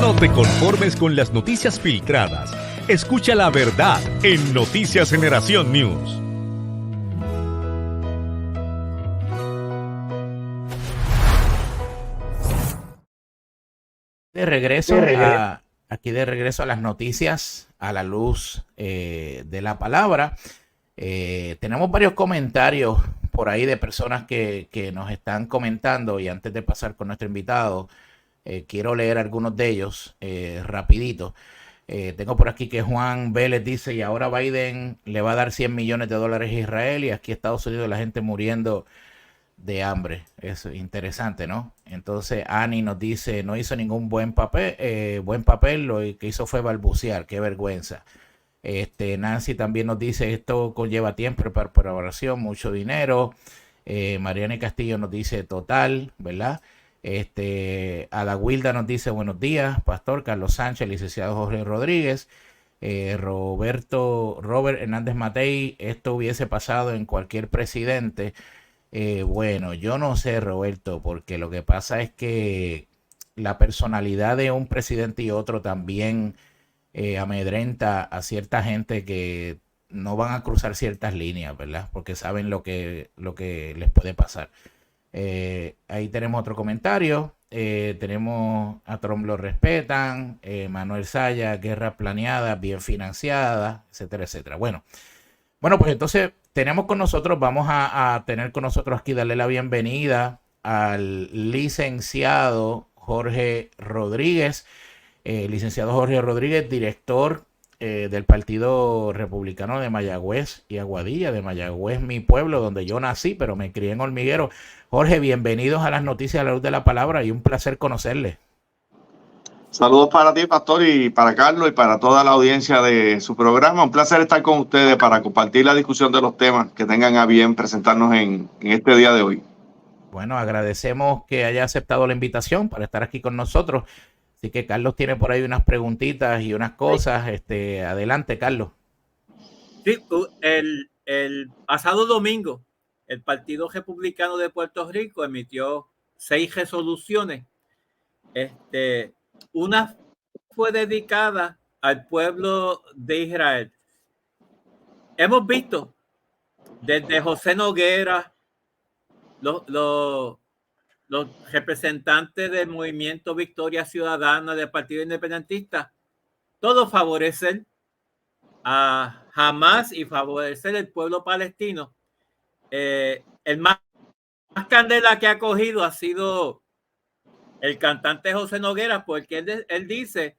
No te conformes con las noticias filtradas. Escucha la verdad en Noticias Generación News. De regreso aquí de regreso a las noticias a la luz de la palabra. Tenemos varios comentarios por ahí de personas que nos están comentando, y antes de pasar con nuestro invitado, quiero leer algunos de ellos rapidito. Tengo por aquí que Juan Vélez dice: y ahora Biden le va a dar $100 millones a Israel, y aquí Estados Unidos la gente muriendo de hambre. Es interesante, ¿no? Entonces Annie nos dice: no hizo ningún buen papel, lo que hizo fue balbucear, qué vergüenza. Nancy también nos dice: esto conlleva tiempo, preparación, mucho dinero. Mariana Castillo nos dice: total, ¿verdad? Ada Wilda nos dice: buenos días, pastor. Carlos Sánchez, licenciado Jorge Rodríguez. Robert Hernández Matei: esto hubiese pasado en cualquier presidente. Bueno, yo no sé, Roberto, porque lo que pasa es que la personalidad de un presidente y otro también amedrenta a cierta gente que no van a cruzar ciertas líneas, ¿verdad? Porque saben lo que les puede pasar. Ahí tenemos otro comentario. Tenemos a Trump lo respetan. Manuel Saya: guerra planeada, bien financiada, etcétera, etcétera. Bueno, pues entonces tenemos con nosotros, vamos a tener con nosotros aquí, darle la bienvenida al licenciado Jorge Rodríguez. Licenciado Jorge Rodríguez, director del Partido Republicano de Mayagüez y Aguadilla, de Mayagüez, mi pueblo, donde yo nací, pero me crié en Hormiguero. Jorge, bienvenidos a las noticias a la luz de la palabra, y un placer conocerle. Saludos para ti, pastor, y para Carlos y para toda la audiencia de su programa. Un placer estar con ustedes para compartir la discusión de los temas que tengan a bien presentarnos en este día de hoy. Bueno, agradecemos que haya aceptado la invitación para estar aquí con nosotros. Así que Carlos tiene por ahí unas preguntitas y unas cosas. Adelante, Carlos. Sí, el pasado domingo, el Partido Republicano de Puerto Rico emitió 6 resoluciones. Una fue dedicada al pueblo de Israel. Hemos visto desde José Noguera, los representantes del movimiento Victoria Ciudadana del Partido Independentista, todos favorecen a Hamás y favorecer el pueblo palestino. El más candela que ha cogido ha sido el cantante José Noguera, porque él dice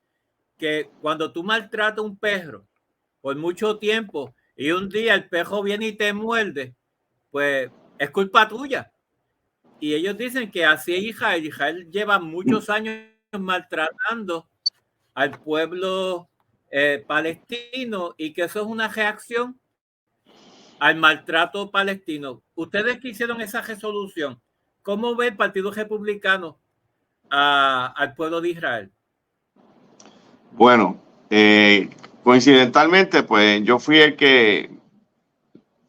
que cuando tú maltratas a un perro por mucho tiempo y un día el perro viene y te muerde, pues es culpa tuya. Y ellos dicen que así es Israel. Israel lleva muchos años maltratando al pueblo palestino, y que eso es una reacción al maltrato palestino. Ustedes que hicieron esa resolución, ¿cómo ve el Partido Republicano al pueblo de Israel? Bueno, coincidentalmente, pues yo fui el que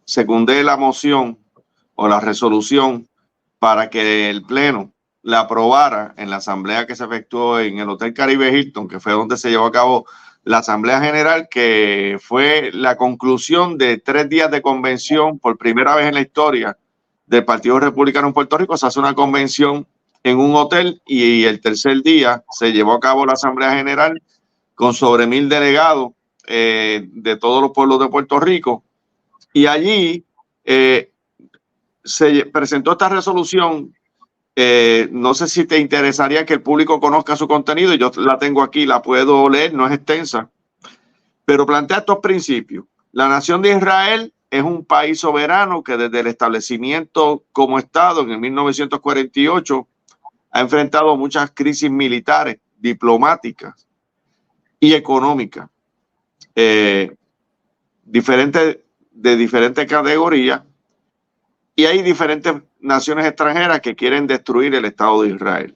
secundé la moción o la resolución para que el Pleno la aprobara en la asamblea que se efectuó en el Hotel Caribe Hilton, que fue donde se llevó a cabo la Asamblea General, que fue la conclusión de 3 días de convención. Por primera vez en la historia del Partido Republicano en Puerto Rico se hace una convención en un hotel, y el tercer día se llevó a cabo la Asamblea General con sobre 1,000 delegados de todos los pueblos de Puerto Rico, y allí se presentó esta resolución. No sé si te interesaría que el público conozca su contenido. Yo la tengo aquí, la puedo leer, no es extensa, pero plantea estos principios. La nación de Israel es un país soberano que desde el establecimiento como Estado en el 1948 ha enfrentado muchas crisis militares, diplomáticas y económicas, de diferentes categorías, y hay diferentes naciones extranjeras que quieren destruir el Estado de Israel.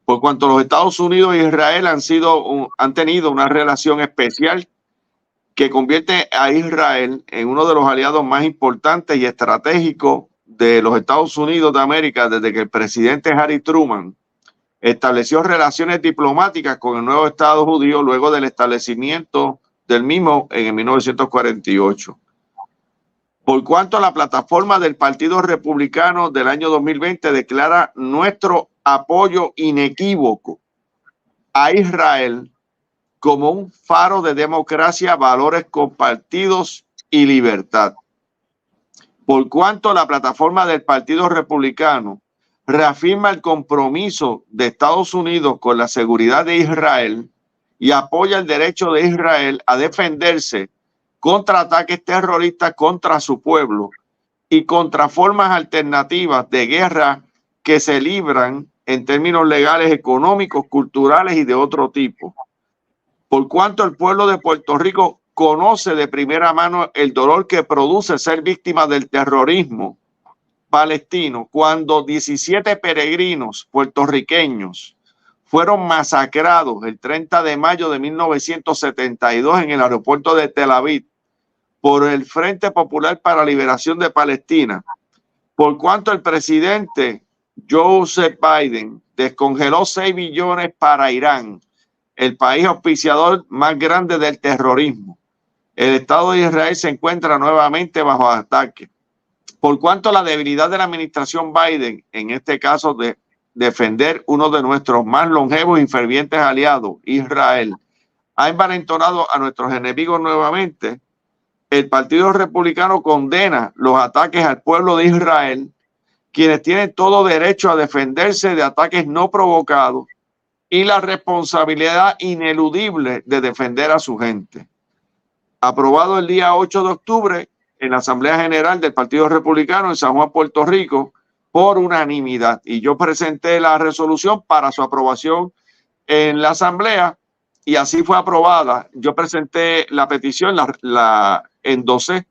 Por cuanto los Estados Unidos e Israel han tenido una relación especial que convierte a Israel en uno de los aliados más importantes y estratégicos de los Estados Unidos de América desde que el presidente Harry Truman estableció relaciones diplomáticas con el nuevo Estado judío luego del establecimiento del mismo en 1948. Por cuanto la plataforma del Partido Republicano del año 2020 declara nuestro apoyo inequívoco a Israel como un faro de democracia, valores compartidos y libertad. Por cuanto la plataforma del Partido Republicano reafirma el compromiso de Estados Unidos con la seguridad de Israel y apoya el derecho de Israel a defenderse contra ataques terroristas contra su pueblo y contra formas alternativas de guerra que se libran en términos legales, económicos, culturales y de otro tipo. Por cuanto el pueblo de Puerto Rico conoce de primera mano el dolor que produce ser víctima del terrorismo palestino, cuando 17 peregrinos puertorriqueños fueron masacrados el 30 de mayo de 1972 en el aeropuerto de Tel Aviv por el Frente Popular para la Liberación de Palestina, por cuanto el presidente Joseph Biden descongeló 6 billones para Irán, el país auspiciador más grande del terrorismo. El Estado de Israel se encuentra nuevamente bajo ataque. Por cuanto la debilidad de la administración Biden, en este caso de defender uno de nuestros más longevos y fervientes aliados, Israel, ha envalentonado a nuestros enemigos nuevamente, el Partido Republicano condena los ataques al pueblo de Israel, quienes tienen todo derecho a defenderse de ataques no provocados y la responsabilidad ineludible de defender a su gente. Aprobado el día 8 de octubre en la Asamblea General del Partido Republicano en San Juan, Puerto Rico, por unanimidad. Y yo presenté la resolución para su aprobación en la Asamblea y así fue aprobada. Yo presenté la petición, la endosé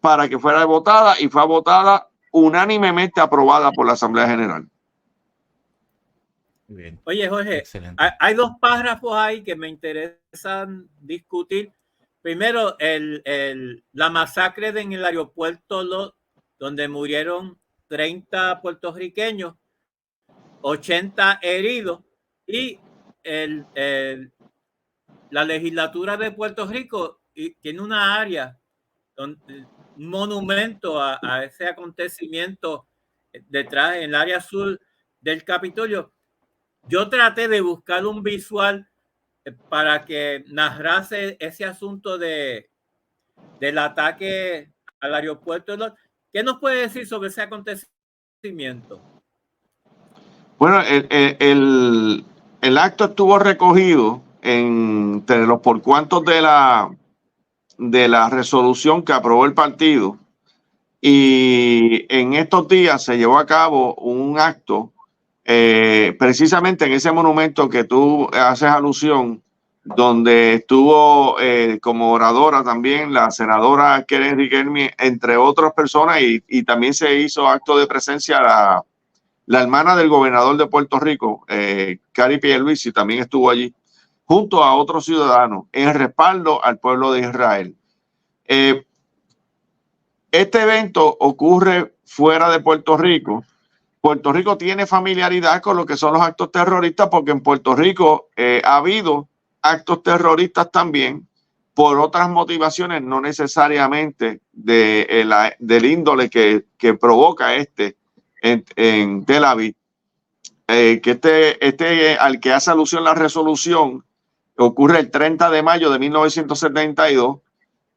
para que fuera votada y fue votada unánimemente, aprobada por la Asamblea General. Bien. Oye, Jorge, hay 2 párrafos ahí que me interesan discutir. Primero, la masacre en el aeropuerto donde murieron 30 puertorriqueños, 80 heridos, y la legislatura de Puerto Rico tiene una área, un monumento a ese acontecimiento detrás, en el área sur del Capitolio. Yo traté de buscar un visual para que narrase ese asunto del ataque al aeropuerto. ¿Qué nos puede decir sobre ese acontecimiento? Bueno, el acto estuvo recogido entre los porcuantos de la resolución que aprobó el partido, y en estos días se llevó a cabo un acto precisamente en ese monumento que tú haces alusión, donde estuvo como oradora también la senadora Keren Riquelme, entre otras personas, y también se hizo acto de presencia la hermana del gobernador de Puerto Rico, Cari Pierluisi, también estuvo allí, junto a otros ciudadanos, en respaldo al pueblo de Israel. Este evento ocurre fuera de Puerto Rico. Puerto Rico tiene familiaridad con lo que son los actos terroristas, porque en Puerto Rico ha habido actos terroristas también por otras motivaciones, no necesariamente del índole que provoca en Tel Aviv. Que al que hace alusión la resolución ocurre el 30 de mayo de 1972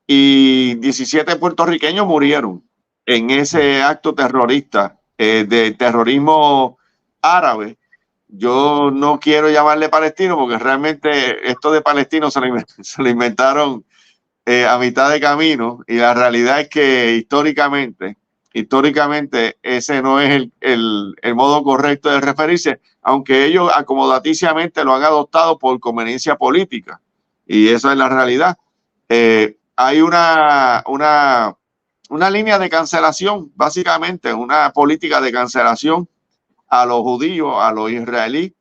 y 17 puertorriqueños murieron en ese acto terrorista de terrorismo árabe. Yo no quiero llamarle palestino porque realmente esto de palestino se lo inventaron a mitad de camino, y la realidad es que históricamente ese no es el modo correcto de referirse, aunque ellos acomodaticiamente lo han adoptado por conveniencia política, y esa es la realidad. Hay una línea de cancelación, básicamente una política de cancelación a los judíos, a los israelíes,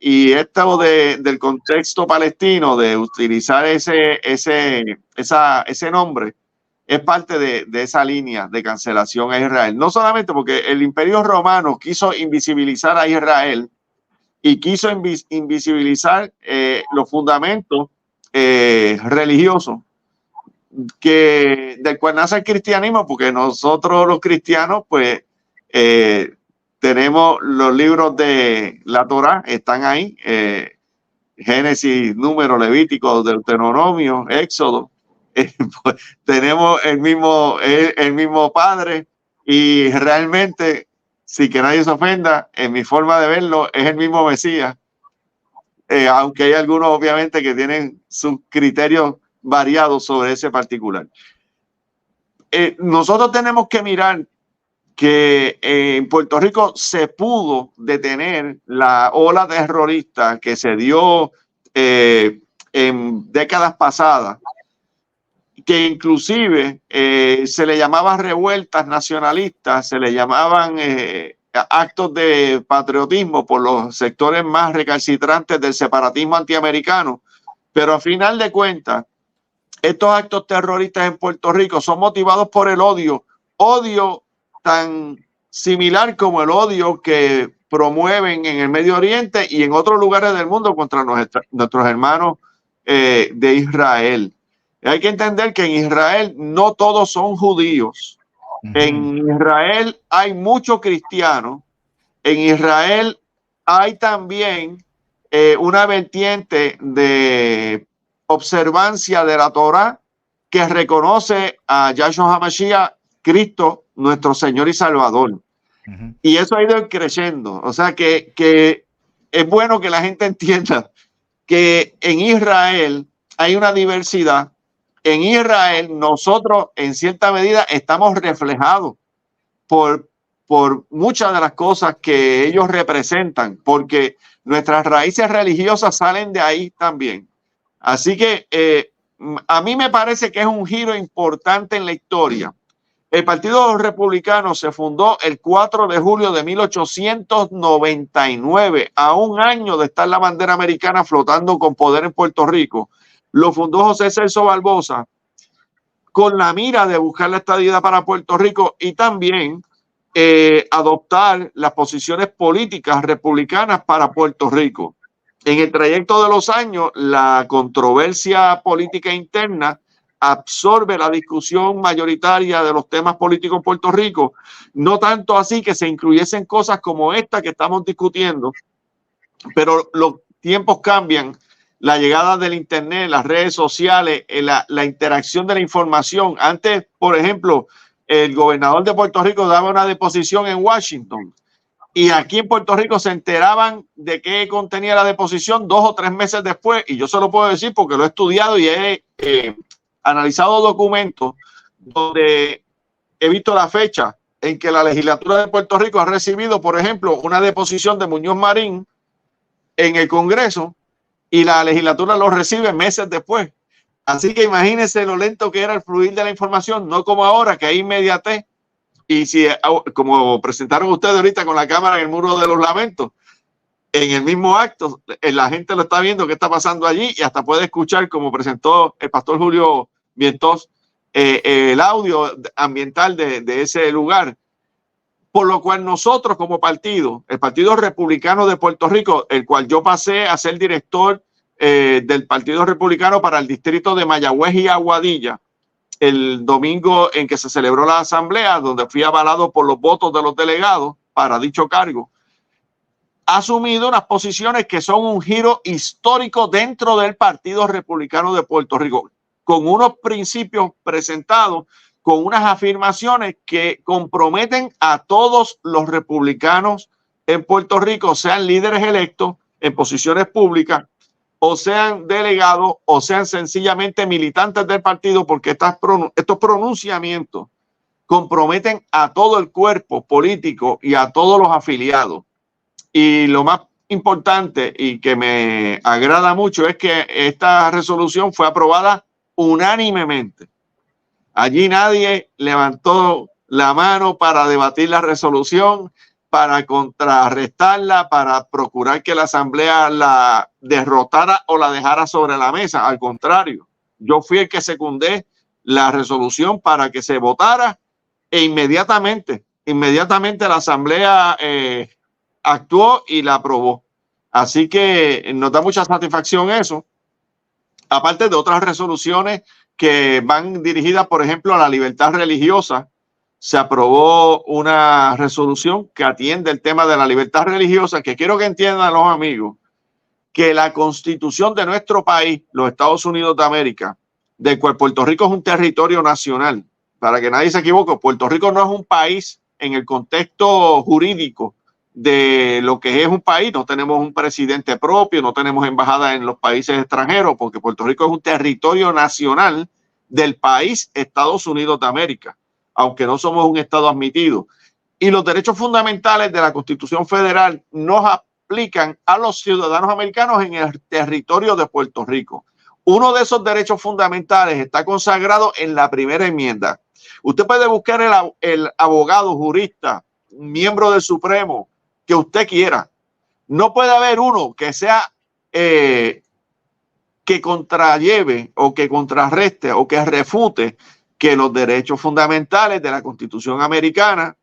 y esto del contexto palestino, de utilizar ese nombre, es parte de esa línea de cancelación a Israel. No solamente porque el Imperio Romano quiso invisibilizar a Israel y quiso invisibilizar los fundamentos religiosos del cual nace el cristianismo, porque nosotros los cristianos pues tenemos los libros de la Torá, están ahí, Génesis, Número, Levítico, Deuteronomio, Éxodo. Pues, tenemos el mismo Padre, y realmente, sin que nadie se ofenda, en mi forma de verlo, es el mismo Mesías, aunque hay algunos obviamente que tienen sus criterios variados sobre ese particular. Nosotros tenemos que mirar que en Puerto Rico se pudo detener la ola terrorista que se dio en décadas pasadas, que inclusive se le llamaba revueltas nacionalistas, se le llamaban actos de patriotismo por los sectores más recalcitrantes del separatismo antiamericano, pero a final de cuentas, estos actos terroristas en Puerto Rico son motivados por el odio tan similar como el odio que promueven en el Medio Oriente y en otros lugares del mundo contra nuestros hermanos de Israel. Hay que entender que en Israel no todos son judíos. En Israel hay muchos cristianos. En Israel hay también una vertiente de observancia de la Torá que reconoce a Yahshua HaMashiach, Cristo, nuestro Señor y Salvador. Y eso ha ido creciendo. O sea que es bueno que la gente entienda que en Israel hay una diversidad. En Israel nosotros en cierta medida estamos reflejados por muchas de las cosas que ellos representan, porque nuestras raíces religiosas salen de ahí también. Así que a mí me parece que es un giro importante en la historia. El Partido Republicano se fundó el 4 de julio de 1899, a un año de estar la bandera americana flotando con poder en Puerto Rico. Lo fundó José Celso Barbosa con la mira de buscar la estadidad para Puerto Rico y también adoptar las posiciones políticas republicanas para Puerto Rico. En el trayecto de los años, la controversia política interna absorbe la discusión mayoritaria de los temas políticos en Puerto Rico, no tanto así que se incluyesen cosas como esta que estamos discutiendo, pero los tiempos cambian, la llegada del internet, las redes sociales, la interacción de la información. Antes, por ejemplo, el gobernador de Puerto Rico daba una deposición en Washington y aquí en Puerto Rico se enteraban de qué contenía la deposición 2 o 3 meses después, y yo se lo puedo decir porque lo he estudiado y he analizado documentos donde he visto la fecha en que la legislatura de Puerto Rico ha recibido, por ejemplo, una deposición de Muñoz Marín en el Congreso y la legislatura lo recibe meses después. Así que imagínense lo lento que era el fluir de la información, no como ahora que hay inmediatez. Y si, como presentaron ustedes ahorita con la cámara en el Muro de los Lamentos, en el mismo acto, la gente lo está viendo qué está pasando allí y hasta puede escuchar, como presentó el pastor Julio Vientos, el audio ambiental de ese lugar. Por lo cual nosotros como partido, el Partido Republicano de Puerto Rico, el cual yo pasé a ser director del Partido Republicano para el distrito de Mayagüez y Aguadilla, el domingo en que se celebró la asamblea, donde fui avalado por los votos de los delegados para dicho cargo, ha asumido unas posiciones que son un giro histórico dentro del Partido Republicano de Puerto Rico, con unos principios presentados, con unas afirmaciones que comprometen a todos los republicanos en Puerto Rico, sean líderes electos en posiciones públicas, o sean delegados, o sean sencillamente militantes del partido, porque estos pronunciamientos comprometen a todo el cuerpo político y a todos los afiliados. Y lo más importante y que me agrada mucho es que esta resolución fue aprobada unánimemente. Allí nadie levantó la mano para debatir la resolución, para contrarrestarla, para procurar que la asamblea la derrotara o la dejara sobre la mesa. Al contrario, yo fui el que secundé la resolución para que se votara e inmediatamente la Asamblea actuó y la aprobó. Así que nos da mucha satisfacción eso, aparte de otras resoluciones que van dirigidas, por ejemplo, a la libertad religiosa. Se aprobó una resolución que atiende el tema de la libertad religiosa, que quiero que entiendan los amigos, que la constitución de nuestro país, los Estados Unidos de América, del cual Puerto Rico es un territorio nacional, para que nadie se equivoque, Puerto Rico no es un país en el contexto jurídico de lo que es un país. No tenemos un presidente propio, no tenemos embajada en los países extranjeros, porque Puerto Rico es un territorio nacional del país Estados Unidos de América, aunque no somos un estado admitido. Y los derechos fundamentales de la Constitución Federal nos aplican a los ciudadanos americanos en el territorio de Puerto Rico. Uno de esos derechos fundamentales está consagrado en la primera enmienda. Usted puede buscar el abogado, jurista, miembro del Supremo que usted quiera. No puede haber uno que sea que contralleve o que contrarreste o que refute que los derechos fundamentales de la Constitución americana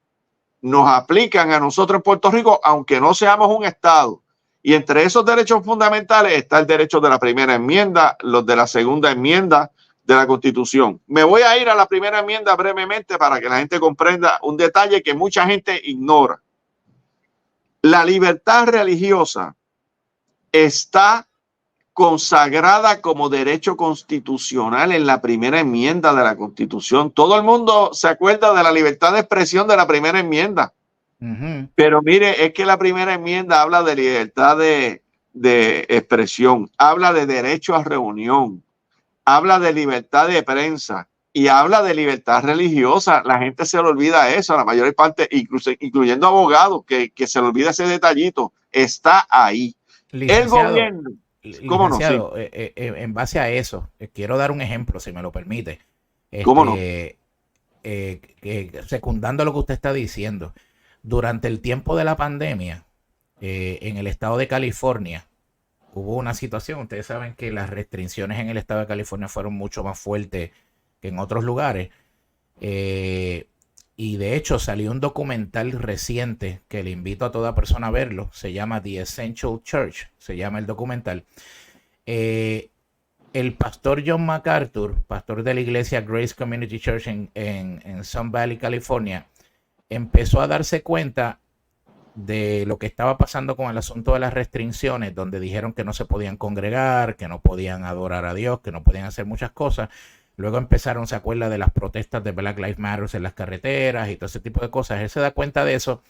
nos aplican a nosotros en Puerto Rico, aunque no seamos un estado. Y entre esos derechos fundamentales está el derecho de la primera enmienda, los de la segunda enmienda de la Constitución. Me voy a ir a la primera enmienda brevemente para que la gente comprenda un detalle que mucha gente ignora. La libertad religiosa está consagrada como derecho constitucional en la primera enmienda de la Constitución. Todo el mundo se acuerda de la libertad de expresión de la primera enmienda. Pero mire, es que la primera enmienda habla de libertad de expresión, habla de derecho a reunión, habla de libertad de prensa y habla de libertad religiosa. La gente se le olvida eso, la mayor parte, incluyendo abogados, que se le olvida ese detallito. Está ahí. El gobierno. ¿Cómo no? Sí. En base a eso, quiero dar un ejemplo, si me lo permite. ¿Cómo no? Secundando lo que usted está diciendo, durante el tiempo de la pandemia, en el estado de California, hubo una situación. Ustedes saben que las restricciones en el estado de California fueron mucho más fuertes que en otros lugares. Y de hecho salió un documental reciente que le invito a toda persona a verlo. Se llama The Essential Church, se llama el documental. El pastor John MacArthur, pastor de la iglesia Grace Community Church en Sun Valley, California, empezó a darse cuenta de lo que estaba pasando con el asunto de las restricciones, donde dijeron que no se podían congregar, que no podían adorar a Dios, que no podían hacer muchas cosas. Luego empezaron, se acuerda de las protestas de Black Lives Matter en las carreteras y todo ese tipo de cosas. Él se da cuenta de eso,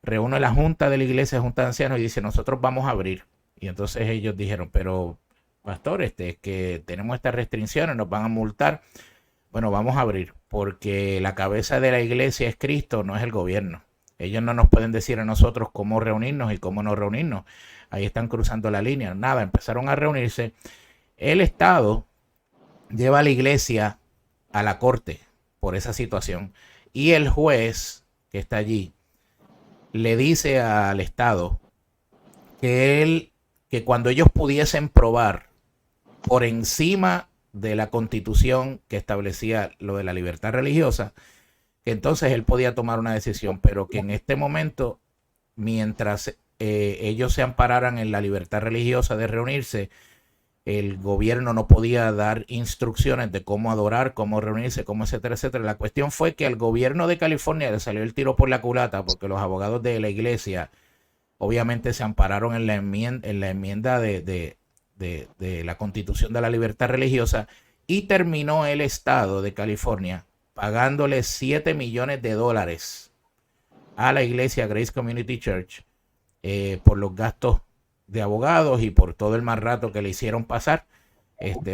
reúne la junta de la iglesia, junta de ancianos, y dice, nosotros vamos a abrir. Y entonces ellos dijeron, pero pastor, es que tenemos estas restricciones, nos van a multar. Bueno, vamos a abrir, porque la cabeza de la iglesia es Cristo, no es el gobierno. Ellos no nos pueden decir a nosotros cómo reunirnos y cómo no reunirnos. Ahí están cruzando la línea. Nada, empezaron a reunirse. El Estado lleva a la iglesia a la corte por esa situación. Y el juez que está allí le dice al Estado que cuando ellos pudiesen probar por encima de la Constitución que establecía lo de la libertad religiosa, que entonces él podía tomar una decisión, pero que en este momento, mientras ellos se ampararan en la libertad religiosa de reunirse, el gobierno no podía dar instrucciones de cómo adorar, cómo reunirse, cómo etcétera, etcétera. La cuestión fue que al gobierno de California le salió el tiro por la culata, porque los abogados de la iglesia obviamente se ampararon en la enmienda de la Constitución de la libertad religiosa, y terminó el estado de California pagándole $7 millones a la iglesia Grace Community Church por los gastos de abogados y por todo el mal rato que le hicieron pasar.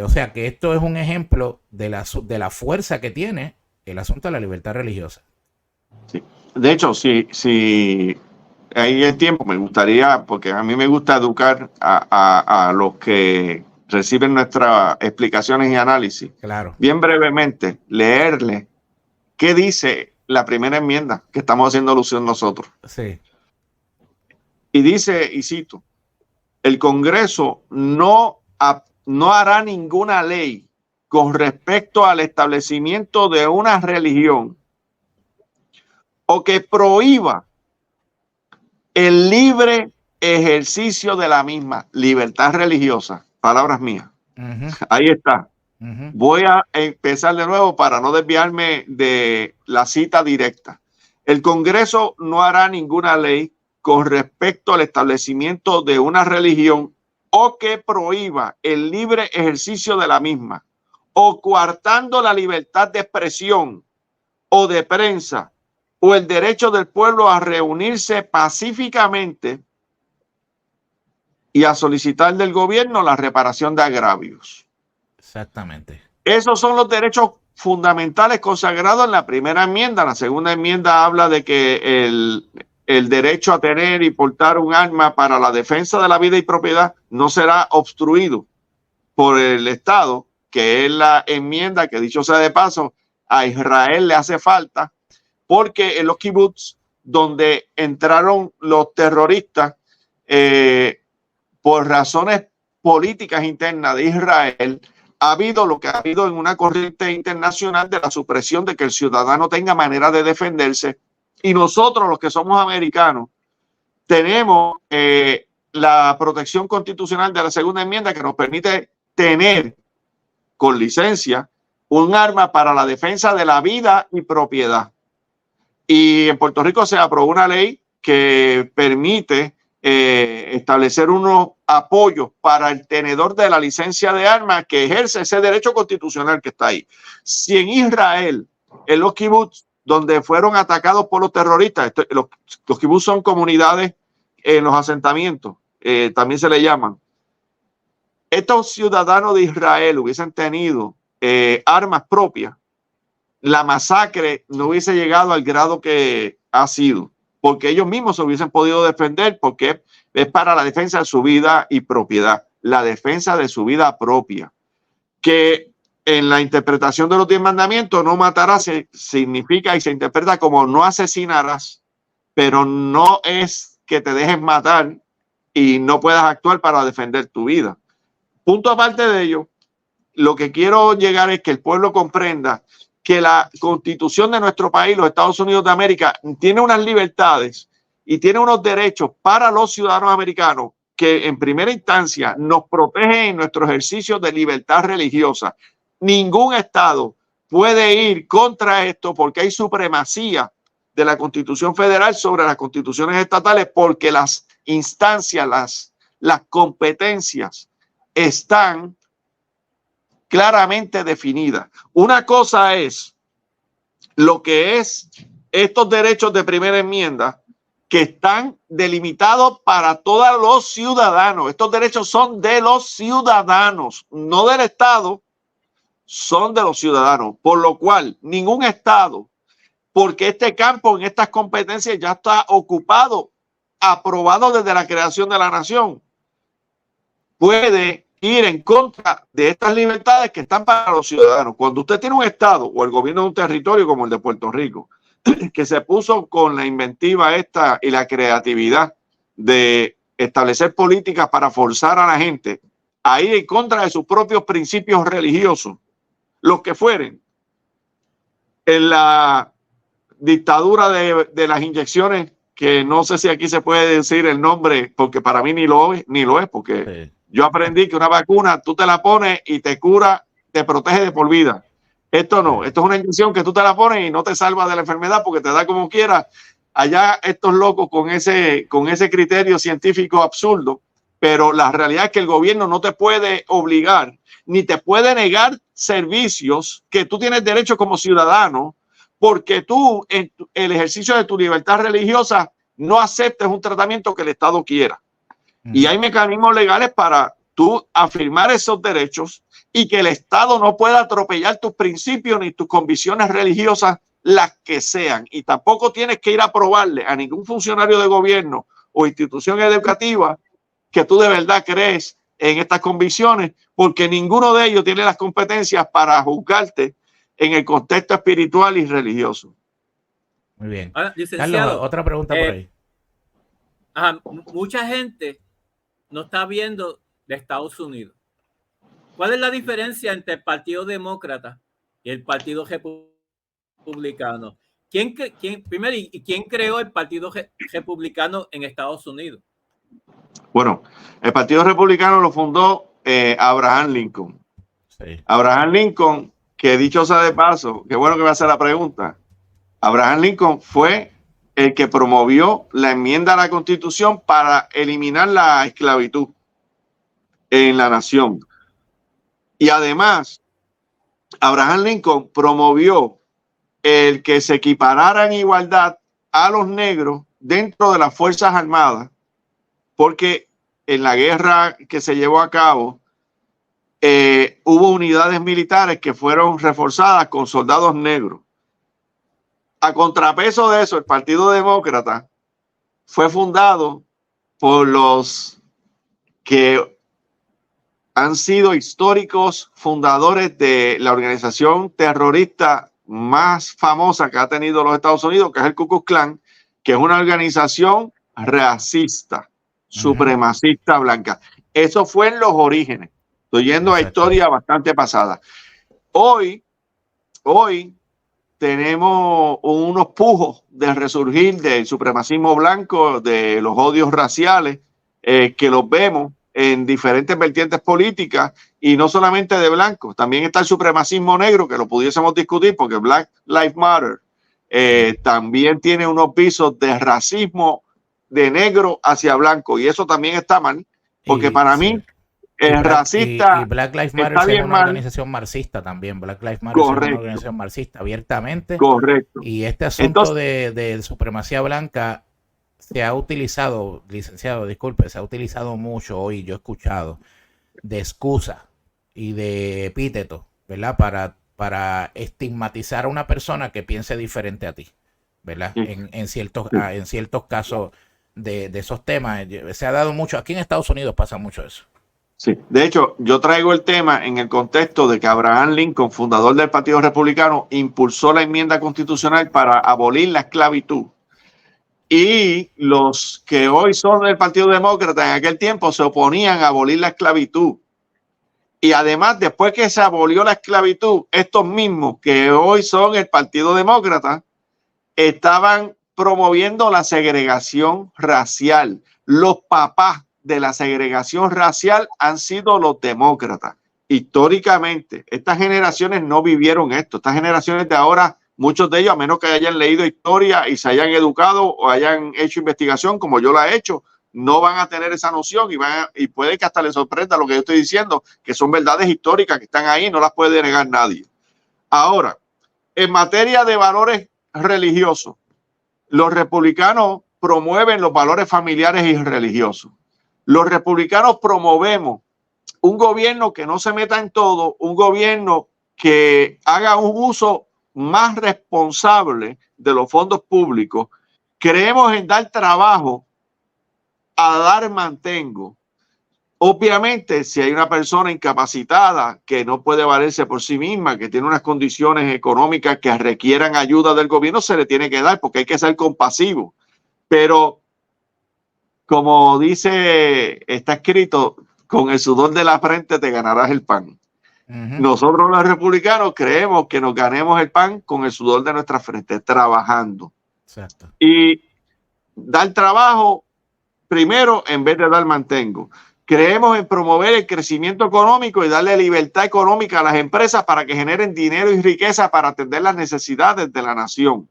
O sea que esto es un ejemplo de la fuerza que tiene el asunto de la libertad religiosa. Sí. De hecho, si hay el tiempo, me gustaría, porque a mí me gusta educar a los que reciben nuestras explicaciones y análisis. Claro. Bien brevemente, leerle qué dice la primera enmienda que estamos haciendo alusión nosotros. Sí. Y dice, y cito, el Congreso no hará ninguna ley con respecto al establecimiento de una religión o que prohíba el libre ejercicio de la misma, libertad religiosa, palabras mías. Ahí está. Voy a empezar de nuevo para no desviarme de la cita directa. El Congreso no hará ninguna ley con respecto al establecimiento de una religión o que prohíba el libre ejercicio de la misma o coartando la libertad de expresión o de prensa o el derecho del pueblo a reunirse pacíficamente y a solicitar del gobierno la reparación de agravios. Exactamente. Esos son los derechos fundamentales consagrados en la primera enmienda. La segunda enmienda habla de que el derecho a tener y portar un arma para la defensa de la vida y propiedad no será obstruido por el Estado, que es la enmienda que, dicho sea de paso, a Israel le hace falta, porque en los kibbutz, donde entraron los terroristas por razones políticas internas de Israel, ha habido lo que ha habido en una corriente internacional de la supresión de que el ciudadano tenga manera de defenderse. Y nosotros, los que somos americanos, tenemos la protección constitucional de la segunda enmienda que nos permite tener con licencia un arma para la defensa de la vida y propiedad. Y en Puerto Rico se aprobó una ley que permite establecer unos apoyos para el tenedor de la licencia de armas que ejerce ese derecho constitucional que está ahí. Si en Israel, en los kibbutz, donde fueron atacados por los terroristas, los kibbutz son comunidades en los asentamientos, también se le llaman. Estos ciudadanos de Israel hubiesen tenido armas propias, la masacre no hubiese llegado al grado que ha sido, porque ellos mismos se hubiesen podido defender, porque es para la defensa de su vida y propiedad, la defensa de su vida propia. Que en la interpretación de los 10 mandamientos, no matarás significa y se interpreta como no asesinarás, pero no es que te dejes matar y no puedas actuar para defender tu vida. Punto aparte de ello, lo que quiero llegar es que el pueblo comprenda que la Constitución de nuestro país, los Estados Unidos de América, tiene unas libertades y tiene unos derechos para los ciudadanos americanos que en primera instancia nos protegen en nuestro ejercicio de libertad religiosa. Ningún Estado puede ir contra esto porque hay supremacía de la Constitución Federal sobre las constituciones estatales, porque las instancias, las competencias están claramente definida. Una cosa es lo que es estos derechos de primera enmienda que están delimitados para todos los ciudadanos. Estos derechos son de los ciudadanos, no del Estado, son de los ciudadanos. Por lo cual, ningún Estado, porque este campo en estas competencias ya está ocupado, aprobado desde la creación de la nación, puede ir en contra de estas libertades que están para los ciudadanos. Cuando usted tiene un Estado o el gobierno de un territorio como el de Puerto Rico, que se puso con la inventiva esta y la creatividad de establecer políticas para forzar a la gente a ir en contra de sus propios principios religiosos, los que fueren, en la dictadura de las inyecciones, que no sé si aquí se puede decir el nombre, porque para mí ni lo es, porque sí. Yo aprendí que una vacuna tú te la pones y te cura, te protege de por vida. Esto no, esto es una inyección que tú te la pones y no te salva de la enfermedad porque te da como quieras. Allá estos locos con ese criterio científico absurdo, pero la realidad es que el gobierno no te puede obligar ni te puede negar servicios que tú tienes derecho como ciudadano, porque tú en el ejercicio de tu libertad religiosa no aceptes un tratamiento que el Estado quiera. Y hay mecanismos legales para tú afirmar esos derechos y que el Estado no pueda atropellar tus principios ni tus convicciones religiosas, las que sean. Y tampoco tienes que ir a probarle a ningún funcionario de gobierno o institución educativa que tú de verdad crees en estas convicciones, porque ninguno de ellos tiene las competencias para juzgarte en el contexto espiritual y religioso. Muy bien. Ahora, licenciado, Carlos, otra pregunta por ahí. Mucha gente no está viendo de Estados Unidos. ¿Cuál es la diferencia entre el Partido Demócrata y el Partido Republicano? Primero, ¿y quién creó el Partido Republicano en Estados Unidos? Bueno, el Partido Republicano lo fundó Abraham Lincoln. Sí. Abraham Lincoln, que dicho sea de paso, qué bueno que me hace la pregunta. Abraham Lincoln fue el que promovió la enmienda a la Constitución para eliminar la esclavitud en la nación. Y además, Abraham Lincoln promovió el que se equiparara en igualdad a los negros dentro de las Fuerzas Armadas, porque en la guerra que se llevó a cabo hubo unidades militares que fueron reforzadas con soldados negros. A contrapeso de eso, el Partido Demócrata fue fundado por los que han sido históricos fundadores de la organización terrorista más famosa que ha tenido los Estados Unidos, que es el Ku Klux Klan, que es una organización racista, supremacista blanca. Eso fue en los orígenes. Estoy yendo a historia bastante pasada. Hoy tenemos unos pujos de resurgir del supremacismo blanco, de los odios raciales, que los vemos en diferentes vertientes políticas y no solamente de blancos. También está el supremacismo negro, que lo pudiésemos discutir porque Black Lives Matter también tiene unos visos de racismo de negro hacia blanco y eso también está mal, porque para mí el racista y Black Lives Matter es una organización marxista también. Black Lives Matter es una organización marxista abiertamente. Correcto. Y este asunto de supremacía blanca se ha utilizado, licenciado, disculpe, se ha utilizado mucho hoy, yo he escuchado, de excusa y de epíteto, ¿verdad? Para estigmatizar a una persona que piense diferente a ti, ¿verdad? Sí. En ciertos casos de esos temas. Se ha dado mucho, aquí en Estados Unidos pasa mucho eso. Sí, de hecho, yo traigo el tema en el contexto de que Abraham Lincoln, fundador del Partido Republicano, impulsó la enmienda constitucional para abolir la esclavitud. Y los que hoy son del Partido Demócrata en aquel tiempo se oponían a abolir la esclavitud. Y además, después que se abolió la esclavitud, estos mismos que hoy son el Partido Demócrata estaban promoviendo la segregación racial. Los papás de la segregación racial han sido los demócratas. Históricamente, estas generaciones no vivieron esto. Estas generaciones de ahora, muchos de ellos, a menos que hayan leído historia y se hayan educado o hayan hecho investigación como yo la he hecho, no van a tener esa noción y puede que hasta les sorprenda lo que yo estoy diciendo, que son verdades históricas que están ahí, no las puede negar nadie. Ahora, en materia de valores religiosos, los republicanos promueven los valores familiares y religiosos. Los republicanos promovemos un gobierno que no se meta en todo, un gobierno que haga un uso más responsable de los fondos públicos. Creemos en dar trabajo a dar mantengo. Obviamente, si hay una persona incapacitada que no puede valerse por sí misma, que tiene unas condiciones económicas que requieran ayuda del gobierno, se le tiene que dar porque hay que ser compasivo. Pero como dice, está escrito, con el sudor de la frente te ganarás el pan. Nosotros los republicanos creemos que nos ganemos el pan con el sudor de nuestra frente, trabajando. Exacto. Y dar trabajo primero en vez de dar mantengo. Creemos en promover el crecimiento económico y darle libertad económica a las empresas para que generen dinero y riqueza para atender las necesidades de la nación.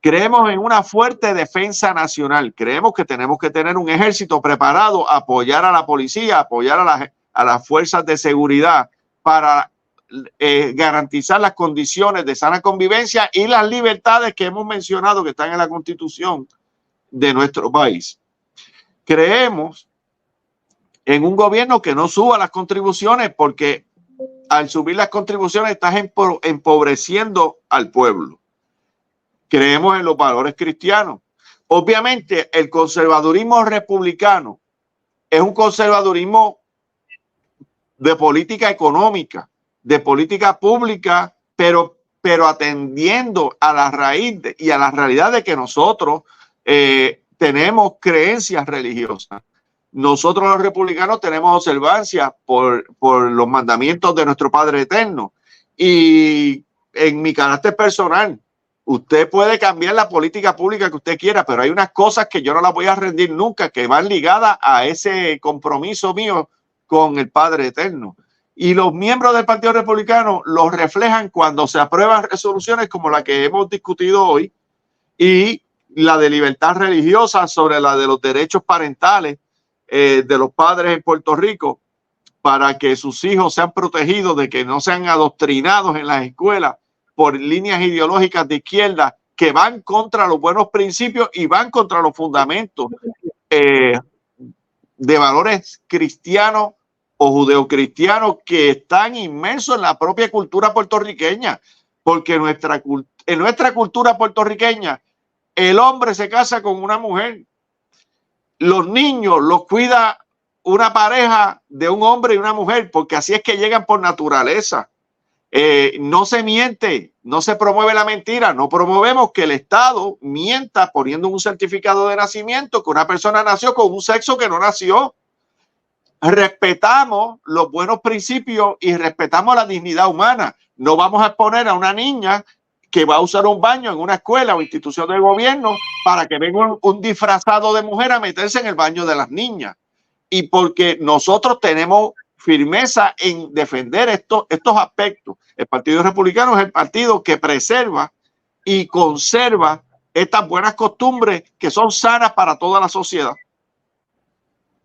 Creemos en una fuerte defensa nacional. Creemos que tenemos que tener un ejército preparado, apoyar a la policía, apoyar a las fuerzas de seguridad para garantizar las condiciones de sana convivencia y las libertades que hemos mencionado que están en la Constitución de nuestro país. Creemos en un gobierno que no suba las contribuciones porque al subir las contribuciones estás empobreciendo al pueblo. Creemos en los valores cristianos. Obviamente, el conservadurismo republicano es un conservadurismo de política económica, de política pública, pero atendiendo a la raíz y a la realidad de que nosotros tenemos creencias religiosas. nosotros los republicanos tenemos observancia por los mandamientos de nuestro Padre Eterno. Y en mi carácter personal, usted puede cambiar la política pública que usted quiera, pero hay unas cosas que yo no las voy a rendir nunca, que van ligadas a ese compromiso mío con el Padre Eterno. Y los miembros del Partido Republicano los reflejan cuando se aprueban resoluciones como la que hemos discutido hoy y la de libertad religiosa sobre la de los derechos parentales de los padres en Puerto Rico para que sus hijos sean protegidos de que no sean adoctrinados en las escuelas por líneas ideológicas de izquierda que van contra los buenos principios y van contra los fundamentos de valores cristianos o judeocristianos que están inmersos en la propia cultura puertorriqueña, porque en nuestra cultura puertorriqueña el hombre se casa con una mujer, los niños los cuida una pareja de un hombre y una mujer, porque así es que llegan por naturaleza. No se miente, no se promueve la mentira, no promovemos que el Estado mienta poniendo un certificado de nacimiento que una persona nació con un sexo que no nació. Respetamos los buenos principios y respetamos la dignidad humana. No vamos a exponer a una niña que va a usar un baño en una escuela o institución del gobierno para que venga un disfrazado de mujer a meterse en el baño de las niñas. Y porque nosotros tenemos firmeza en defender estos aspectos. El Partido Republicano es el partido que preserva y conserva estas buenas costumbres que son sanas para toda la sociedad.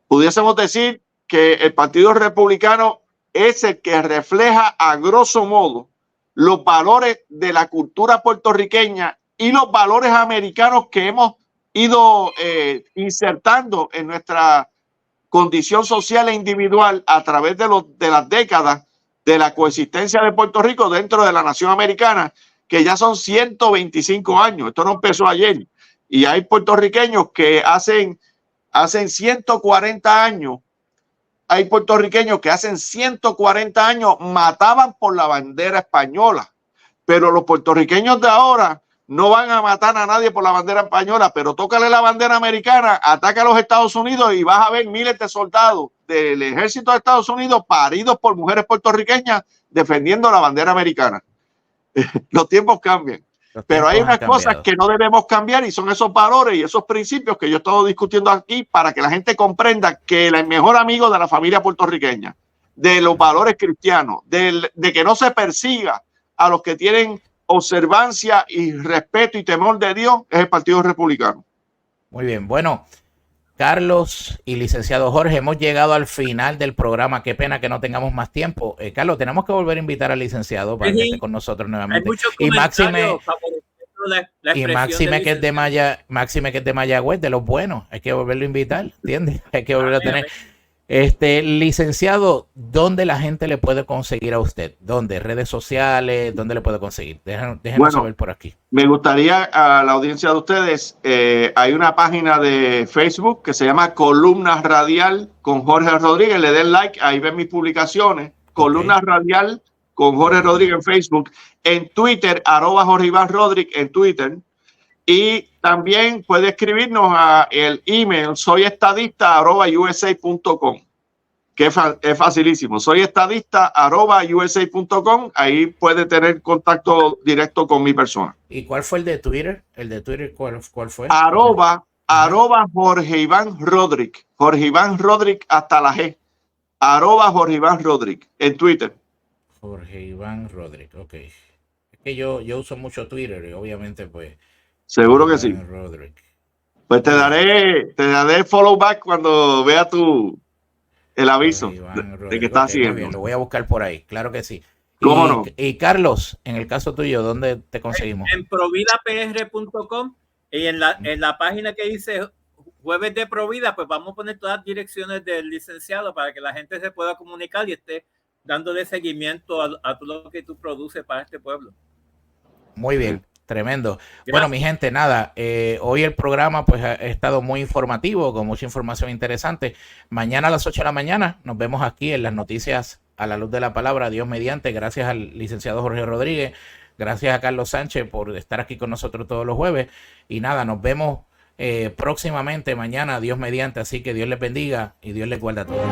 Pudiésemos decir que el Partido Republicano es el que refleja a grosso modo los valores de la cultura puertorriqueña y los valores americanos que hemos ido insertando en nuestra condición social e individual a través de las décadas de la coexistencia de Puerto Rico dentro de la nación americana, que ya son 125 años. Esto no empezó ayer. Y hay puertorriqueños que hacen 140 años, hay puertorriqueños que hacen 140 años mataban por la bandera española, pero los puertorriqueños de ahora no van a matar a nadie por la bandera española, pero tócale la bandera americana, ataca a los Estados Unidos y vas a ver miles de soldados del ejército de Estados Unidos paridos por mujeres puertorriqueñas defendiendo la bandera americana. Los tiempos cambian, pero hay unas cosas que no debemos cambiar y son esos valores y esos principios que yo he estado discutiendo aquí para que la gente comprenda que el mejor amigo de la familia puertorriqueña, de los valores cristianos, de que no se persiga a los que tienen observancia y respeto y temor de Dios, es el Partido Republicano. Muy bien, bueno, Carlos y licenciado Jorge, hemos llegado al final del programa. Qué pena que no tengamos más tiempo. Carlos, tenemos que volver a invitar al licenciado para que esté con nosotros nuevamente. Y Máxime que es de Mayagüez, de los buenos. Hay que volverlo a invitar, ¿entiendes? Hay que volverlo a tener. Licenciado, ¿dónde la gente le puede conseguir a usted? ¿Dónde? ¿Redes sociales? ¿Dónde le puede conseguir? Déjenos saber por aquí. Me gustaría a la audiencia de ustedes, hay una página de Facebook que se llama Columna Radial con Jorge Rodríguez. Le den like, ahí ven mis publicaciones. Columna Radial con Jorge Rodríguez en Facebook. En Twitter, @Jorge Iván Rodríguez en Twitter. Y también puede escribirnos a el email soyestadista@usa.com, que es facilísimo. Soyestadista@usa.com. Ahí puede tener contacto directo con mi persona. ¿Y cuál fue el de Twitter? ¿El de Twitter cuál fue? Jorge Iván Rodríguez. Jorge Iván Rodríguez hasta la G. Jorge Iván Rodríguez en Twitter. Jorge Iván Rodríguez, ok. Es que yo uso mucho Twitter y obviamente pues... Seguro que sí. Rodríguez. Pues te daré follow back cuando vea el aviso de que estás haciendo. Lo voy a buscar por ahí, claro que sí. ¿Cómo no? Y Carlos, en el caso tuyo, ¿dónde te conseguimos? En providapr.com y en la página que dice Jueves de Provida, pues vamos a poner todas las direcciones del licenciado para que la gente se pueda comunicar y esté dándole seguimiento a todo lo que tú produces para este pueblo. Muy bien. Tremendo. Gracias. Bueno, mi gente, nada, hoy el programa pues ha estado muy informativo, con mucha información interesante. Mañana a las 8 de la mañana nos vemos aquí en las noticias a la luz de la palabra, Dios mediante. Gracias al licenciado Jorge Rodríguez, gracias a Carlos Sánchez por estar aquí con nosotros todos los jueves. Y nada, nos vemos próximamente, mañana, Dios mediante. Así que Dios les bendiga y Dios les guarda a todos.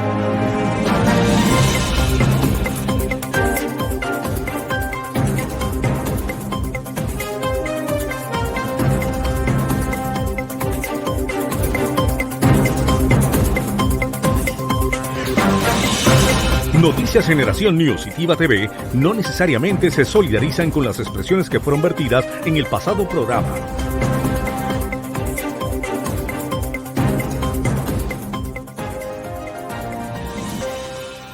Noticias Generación News y Tiva TV no necesariamente se solidarizan con las expresiones que fueron vertidas en el pasado programa.